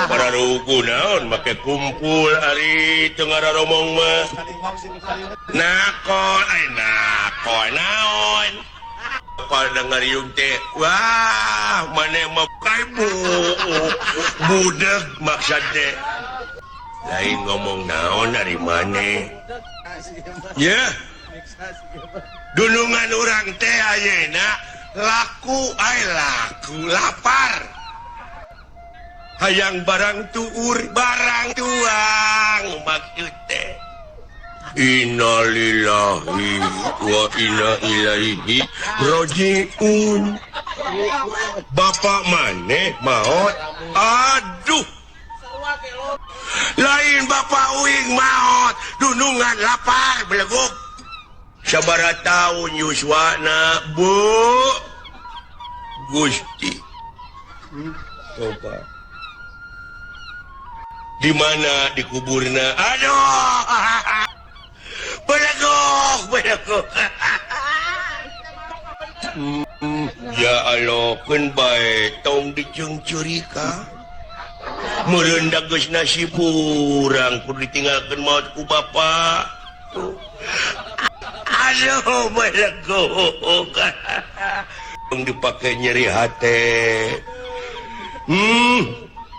para rugu naon make kumpul hari tengah romong mah naon pada ngariung teh wah mana mah kaibu budak maksud teh lain ngomong naon dari mana ya dunungan orang teh ayeuna laku lapar hayang barang tuur barang tuang maksud teh innalillahi wa inna ilaihi rajiun bapak maneh maot aduh lain bapak uing maot dunungan lapar beleguk sabaraha taun yuswana bu Gusti coba di mana dikuburna aduh beleguk ya Allah keun bae tong diceungceurika meureun da geus nasib urang kudu ditinggalkeun maot ku bapa aduh beleguk dipake nyeri hate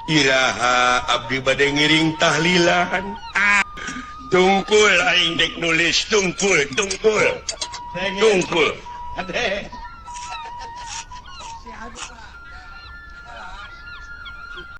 iraha abdi bade ngiring tahlilan tungkul aing dek nulis tungkul